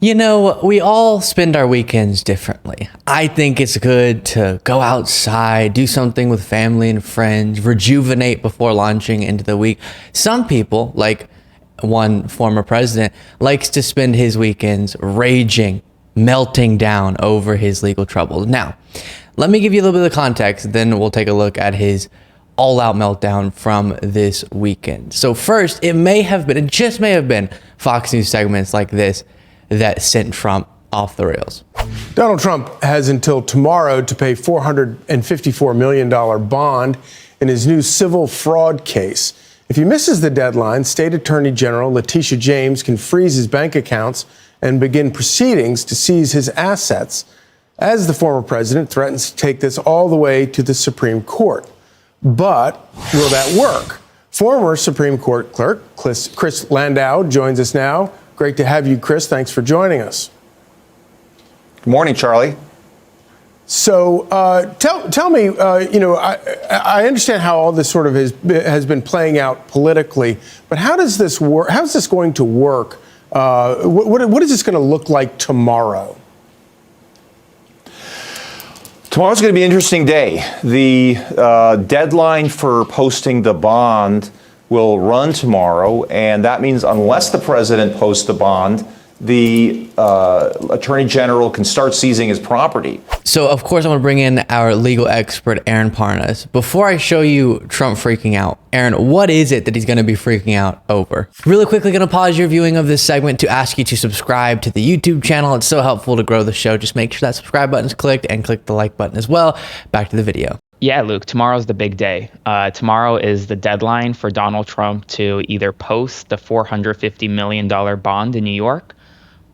You know, we all spend our weekends differently. I think it's good to go outside, do something with family and friends, rejuvenate before launching into the week. Some people, like one former president, likes to spend his weekends raging, melting down over his legal troubles. Now, let me give you a little bit of context, then we'll take a look at his all-out meltdown from this weekend. So first, it just may have been Fox News segments like this that sent Trump off the rails. Donald Trump has until tomorrow to pay $454 million bond in his new civil fraud case. If he misses the deadline, State Attorney General Letitia James can freeze his bank accounts and begin proceedings to seize his assets, as the former president threatens to take this all the way to the Supreme Court. But will that work? Former Supreme Court clerk Chris Landau joins us now. Great to have you, Chris. Thanks for joining us. Good morning, Charlie. So tell me, I understand how all this sort of has been playing out politically, but how does this work? How's this going to work? What is this going to look like tomorrow? Tomorrow's going to be an interesting day. The deadline for posting the bond will run tomorrow, and that means unless the president posts the bond, the attorney general can start seizing his property. So, of course, I'm going to bring in our legal expert, Aaron Parnas. Before I show you Trump freaking out, Aaron, what is it that he's going to be freaking out over? Really quickly, going to pause your viewing of this segment to ask you to subscribe to the YouTube channel. It's so helpful to grow the show. Just make sure that subscribe button's clicked and click the like button as well. Back to the video. Yeah, Luke, tomorrow's the big day. Tomorrow is the deadline for Donald Trump to either post the $450 million bond in New York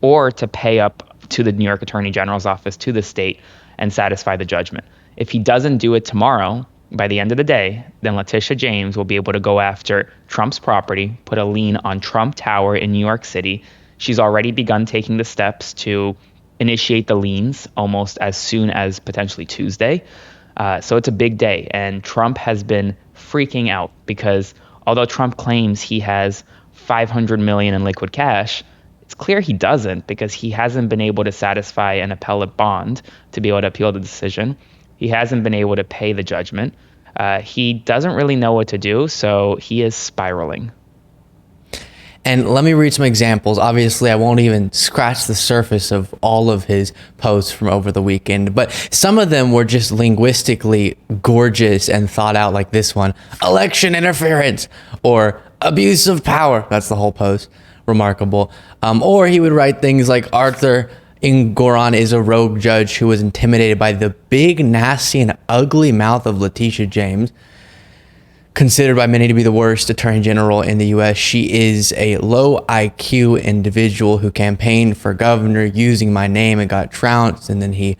or to pay up to the New York Attorney General's office, to the state, and satisfy the judgment. If he doesn't do it tomorrow, by the end of the day, then Letitia James will be able to go after Trump's property, put a lien on Trump Tower in New York City. She's already begun taking the steps to initiate the liens almost as soon as potentially Tuesday. So it's a big day, and Trump has been freaking out because although Trump claims he has $500 million in liquid cash, it's clear he doesn't because he hasn't been able to satisfy an appellate bond to be able to appeal the decision. He hasn't been able to pay the judgment. He doesn't really know what to do, so he is spiraling. And let me read some examples. Obviously, I won't even scratch the surface of all of his posts from over the weekend, but some of them were just linguistically gorgeous and thought out, like this one: election interference or abuse of power. That's the whole post. Remarkable. Or he would write things like Arthur Engoron is a rogue judge who was intimidated by the big, nasty, and ugly mouth of Letitia James. Considered by many to be the worst attorney general in the U.S., she is a low IQ individual who campaigned for governor using my name and got trounced. And then he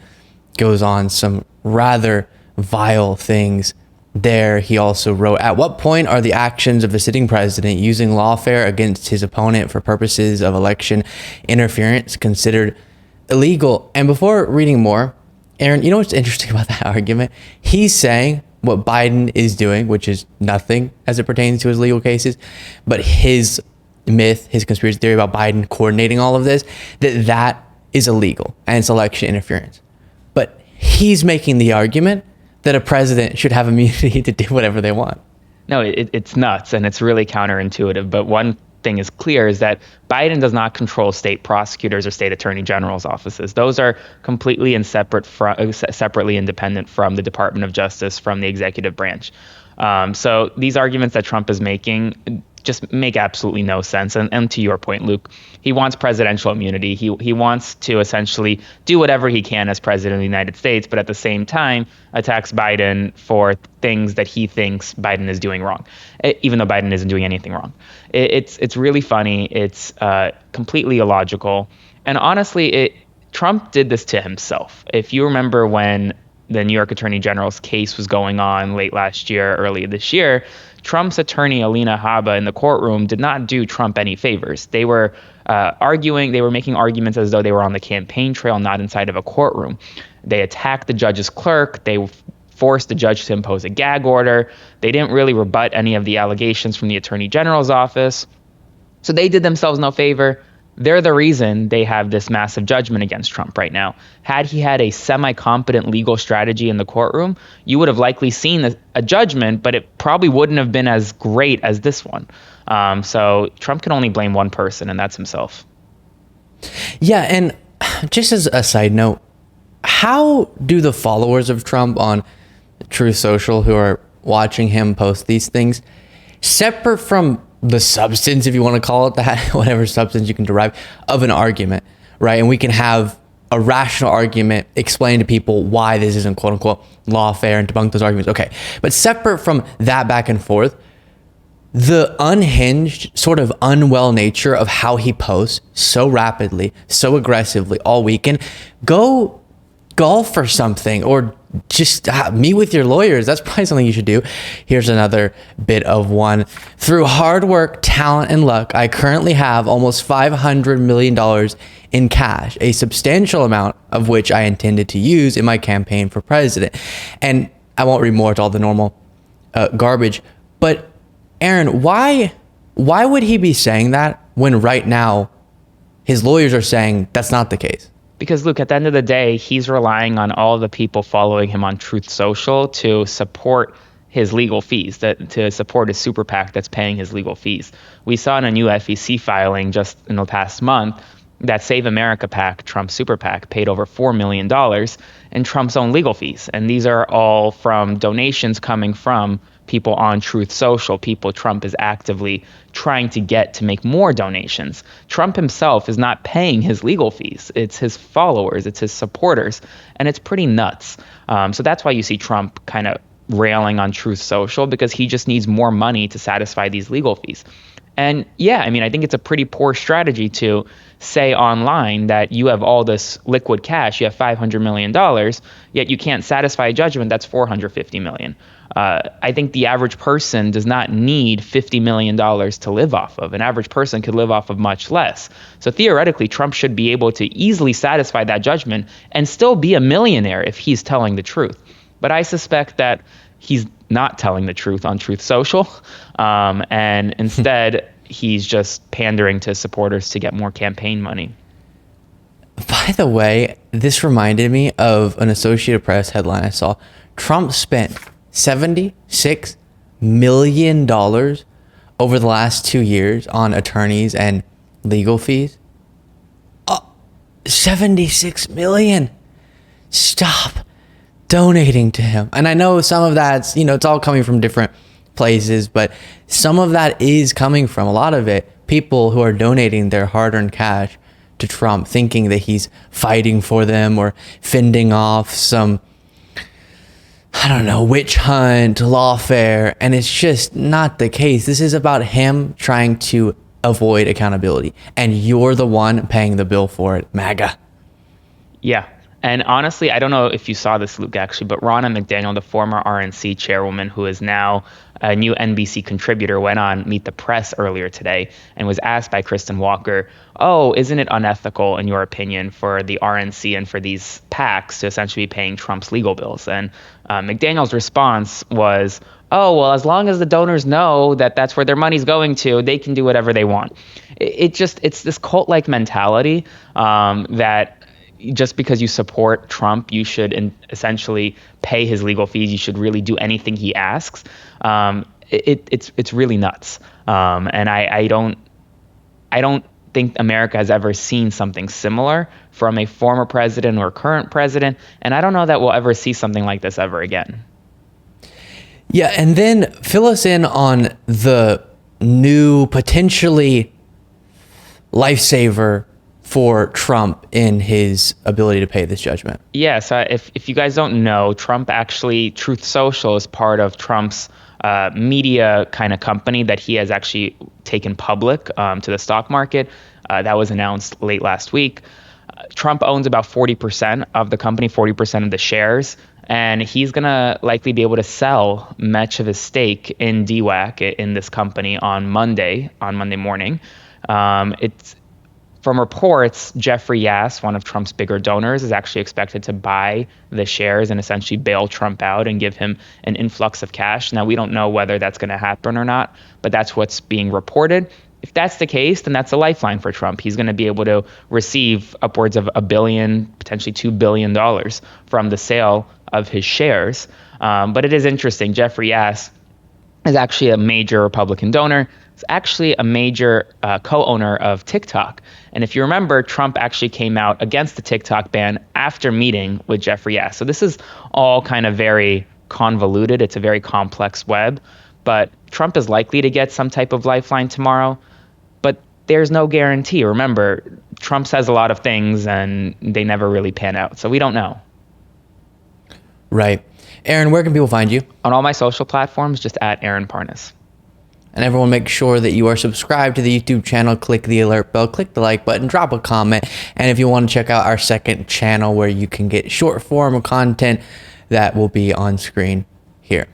goes on some rather vile things there. He also wrote, at what point are the actions of the sitting president using lawfare against his opponent for purposes of election interference considered illegal? And before reading more, Aaron, you know what's interesting about that argument? He's saying what Biden is doing, which is nothing as it pertains to his legal cases, but his myth, his conspiracy theory about Biden coordinating all of this, that is illegal and it's election interference. But he's making the argument that a president should have immunity to do whatever they want. No, it's nuts, and it's really counterintuitive. But one thing is clear is that Biden does not control state prosecutors or state attorney general's offices. Those are completely and separately independent from the Department of Justice, from the executive branch. So these arguments that Trump is making just make absolutely no sense. And to your point, Luke, he wants presidential immunity. He wants to essentially do whatever he can as president of the United States, but at the same time attacks Biden for things that he thinks Biden is doing wrong, even though Biden isn't doing anything wrong. It's really funny. It's completely illogical. And honestly, Trump did this to himself. If you remember when the New York Attorney General's case was going on late last year, early this year, Trump's attorney, Alina Habba, in the courtroom did not do Trump any favors. They were making arguments as though they were on the campaign trail, not inside of a courtroom. They attacked the judge's clerk. They forced the judge to impose a gag order. They didn't really rebut any of the allegations from the attorney general's office. So they did themselves no favor. They're the reason they have this massive judgment against Trump right now. Had he had a semi-competent legal strategy in the courtroom, you would have likely seen a judgment, but it probably wouldn't have been as great as this one. So Trump can only blame one person, and that's himself. Yeah, and just as a side note, how do the followers of Trump on Truth Social who are watching him post these things, separate from the substance, if you want to call it that, whatever substance you can derive of an argument, right? And we can have a rational argument, explain to people why this isn't quote unquote lawfare and debunk those arguments. Okay. But separate from that back and forth, the unhinged, sort of unwell nature of how he posts so rapidly, so aggressively all weekend, go golf or something, or just meet with your lawyers. That's probably something you should do. Here's another bit of one. Through hard work, talent, and luck, I currently have almost $500 million in cash, a substantial amount of which I intended to use in my campaign for president. And I won't read more to all the normal garbage, but Aaron, why would he be saying that when right now his lawyers are saying that's not the case? Because, Luke, at the end of the day, he's relying on all the people following him on Truth Social to support his legal fees, to support his super PAC that's paying his legal fees. We saw in a new FEC filing just in the past month that Save America PAC, Trump's super PAC, paid over $4 million in Trump's own legal fees. And these are all from donations coming from people on Truth Social, people Trump is actively trying to get to make more donations. Trump himself is not paying his legal fees. It's his followers, it's his supporters, and it's pretty nuts. So that's why you see Trump kind of railing on Truth Social, because he just needs more money to satisfy these legal fees. And yeah, I mean, I think it's a pretty poor strategy to say online that you have all this liquid cash, you have $500 million, yet you can't satisfy a judgment that's $450 million. I think the average person does not need $50 million to live off of. An average person could live off of much less. So theoretically, Trump should be able to easily satisfy that judgment and still be a millionaire if he's telling the truth. But I suspect that he's not telling the truth on Truth Social, and instead he's just pandering to supporters to get more campaign money. By the way, this reminded me of an Associated Press headline I saw. Trump spent $76 million over the last 2 years on attorneys and legal fees. $76 million. Stop donating to him. And I know some of that's, it's all coming from different places, but some of that is coming from, a lot of it, people who are donating their hard-earned cash to Trump, thinking that he's fighting for them or fending off some, witch hunt, lawfare. And it's just not the case. This is about him trying to avoid accountability. And you're the one paying the bill for it, MAGA. Yeah. And honestly, I don't know if you saw this, Luke, actually, but Ronna McDaniel, the former RNC chairwoman, who is now a new NBC contributor, went on Meet the Press earlier today and was asked by Kristen Walker, isn't it unethical, in your opinion, for the RNC and for these PACs to essentially be paying Trump's legal bills? And McDaniel's response was, as long as the donors know that that's where their money's going to, they can do whatever they want. It's this cult-like mentality that just because you support Trump, you should essentially pay his legal fees. You should really do anything he asks. It's really nuts. And I don't think America has ever seen something similar from a former president or current president. And I don't know that we'll ever see something like this ever again. Yeah, and then fill us in on the new potentially lifesaver for Trump in his ability to pay this judgment. Yeah, so if you guys don't know, Truth Social is part of Trump's media kind of company that he has actually taken public to the stock market. That was announced late last week. Trump owns about 40% of the company, 40% of the shares, and he's going to likely be able to sell much of his stake in DWAC, in this company, on Monday morning. From reports, Jeffrey Yass, one of Trump's bigger donors, is actually expected to buy the shares and essentially bail Trump out and give him an influx of cash. Now, we don't know whether that's going to happen or not, but that's what's being reported. If that's the case, then that's a lifeline for Trump. He's going to be able to receive upwards of $1 billion, potentially $2 billion from the sale of his shares. But it is interesting. Jeffrey Yass is actually a major Republican donor. He's actually a major co-owner of TikTok. And if you remember, Trump actually came out against the TikTok ban after meeting with Jeffrey Yass. So this is all kind of very convoluted. It's a very complex web. But Trump is likely to get some type of lifeline tomorrow. But there's no guarantee. Remember, Trump says a lot of things and they never really pan out. So we don't know. Right. Aaron, where can people find you? On all my social platforms, just at Aaron Parnas. And everyone, make sure that you are subscribed to the YouTube channel, click the alert bell, click the like button, drop a comment. And if you want to check out our second channel where you can get short form content, that will be on screen here.